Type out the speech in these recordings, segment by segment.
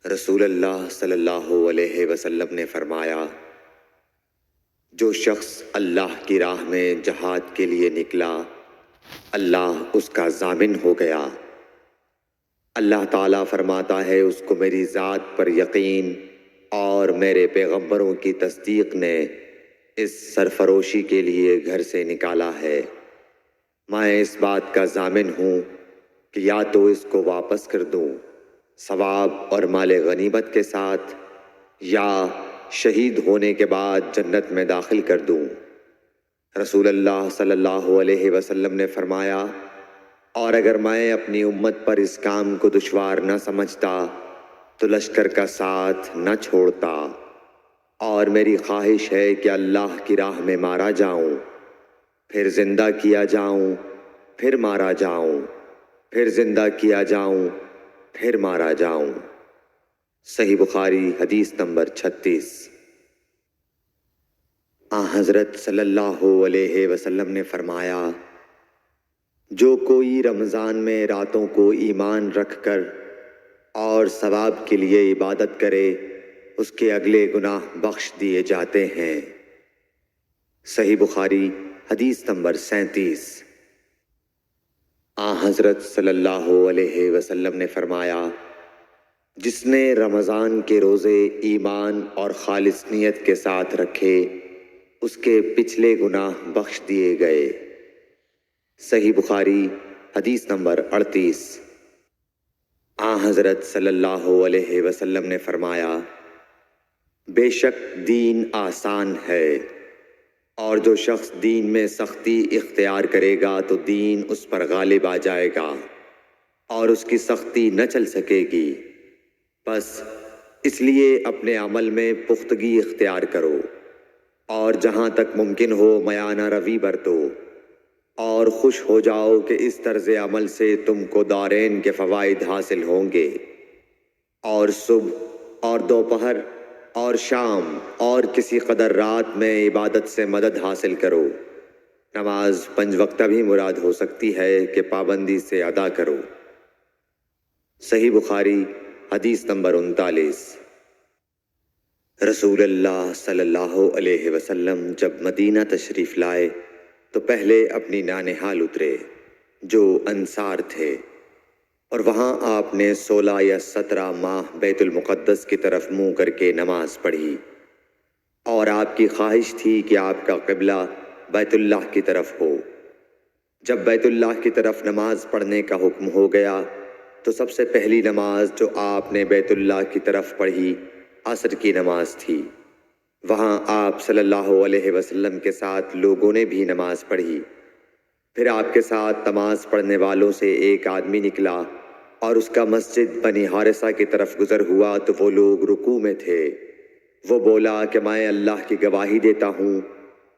رسول اللہ صلی اللہ علیہ وسلم نے فرمایا، جو شخص اللہ کی راہ میں جہاد کے لیے نکلا، اللہ اس کا ضامن ہو گیا۔ اللہ تعالیٰ فرماتا ہے، اس کو میری ذات پر یقین اور میرے پیغمبروں کی تصدیق نے اس سرفروشی کے لیے گھر سے نکالا ہے۔ میں اس بات کا ضامن ہوں کہ یا تو اس کو واپس کر دوں ثواب اور مال غنیمت کے ساتھ، یا شہید ہونے کے بعد جنت میں داخل کر دوں۔ رسول اللہ صلی اللہ علیہ وسلم نے فرمایا، اور اگر میں اپنی امت پر اس کام کو دشوار نہ سمجھتا تو لشکر کا ساتھ نہ چھوڑتا، اور میری خواہش ہے کہ اللہ کی راہ میں مارا جاؤں، پھر زندہ کیا جاؤں، پھر مارا جاؤں، پھر زندہ کیا جاؤں، پھر مارا جاؤں۔ صحیح بخاری حدیث نمبر 36۔ حضرت صلی اللہ علیہ وسلم نے فرمایا، جو کوئی رمضان میں راتوں کو ایمان رکھ کر اور ثواب کے لیے عبادت کرے، اس کے اگلے گناہ بخش دیے جاتے ہیں۔ صحیح بخاری حدیث نمبر 37۔ حضرت صلی اللہ علیہ وسلم نے فرمایا، جس نے رمضان کے روزے ایمان اور خالص نیت کے ساتھ رکھے، اس کے پچھلے گناہ بخش دیے گئے۔ صحیح بخاری حدیث نمبر 38۔ حضرت صلی اللہ علیہ وسلم نے فرمایا، بے شک دین آسان ہے، اور جو شخص دین میں سختی اختیار کرے گا تو دین اس پر غالب آ جائے گا اور اس کی سختی نہ چل سکے گی۔ بس اس لیے اپنے عمل میں پختگی اختیار کرو، اور جہاں تک ممکن ہو میانہ روی برتو، اور خوش ہو جاؤ کہ اس طرز عمل سے تم کو دارین کے فوائد حاصل ہوں گے، اور صبح اور دوپہر اور شام اور کسی قدر رات میں عبادت سے مدد حاصل کرو۔ نماز 5 وقتہ بھی مراد ہو سکتی ہے کہ پابندی سے ادا کرو۔ صحیح بخاری حدیث نمبر 39۔ رسول اللہ صلی اللہ علیہ وسلم جب مدینہ تشریف لائے تو پہلے اپنی نانہال اترے جو انصار تھے، اور وہاں آپ نے 16 یا 17 ماہ بیت المقدس کی طرف منہ کر کے نماز پڑھی، اور آپ کی خواہش تھی کہ آپ کا قبلہ بیت اللہ کی طرف ہو۔ جب بیت اللہ کی طرف نماز پڑھنے کا حکم ہو گیا تو سب سے پہلی نماز جو آپ نے بیت اللہ کی طرف پڑھی عصر کی نماز تھی۔ وہاں آپ صلی اللہ علیہ وسلم کے ساتھ لوگوں نے بھی نماز پڑھی۔ پھر آپ کے ساتھ نماز پڑھنے والوں سے ایک آدمی نکلا اور اس کا مسجد بنی حارثہ کی طرف گزر ہوا تو وہ لوگ رکوع میں تھے۔ وہ بولا کہ میں اللہ کی گواہی دیتا ہوں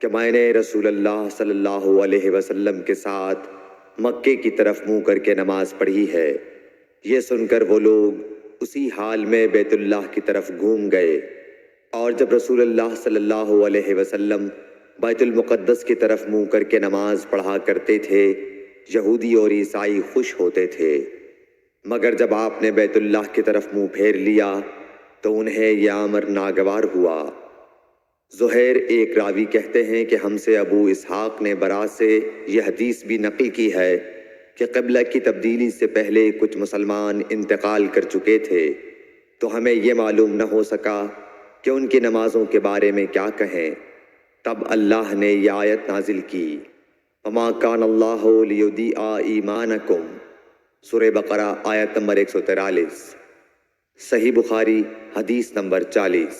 کہ میں نے رسول اللہ صلی اللہ علیہ وسلم کے ساتھ مکے کی طرف منہ کر کے نماز پڑھی ہے۔ یہ سن کر وہ لوگ اسی حال میں بیت اللہ کی طرف گھوم گئے، اور جب رسول اللہ صلی اللہ علیہ وسلم بیت المقدس کی طرف منہ کر کے نماز پڑھا کرتے تھے، یہودی اور عیسائی خوش ہوتے تھے، مگر جب آپ نے بیت اللہ کی طرف منہ پھیر لیا تو انہیں یہ امر ناگوار ہوا۔ زہیر ایک راوی کہتے ہیں کہ ہم سے ابو اسحاق نے برا سے یہ حدیث بھی نقل کی ہے کہ قبلہ کی تبدیلی سے پہلے کچھ مسلمان انتقال کر چکے تھے، تو ہمیں یہ معلوم نہ ہو سکا کہ ان کی نمازوں کے بارے میں کیا کہیں۔ تب اللہ نے یہ آیت نازل کی، وَمَا كَانَ اللَّهُ لِيُضِيعَ إِيمَانَكُمْ، سورہ بقرہ آیت نمبر 143۔ صحیح بخاری حدیث نمبر 40۔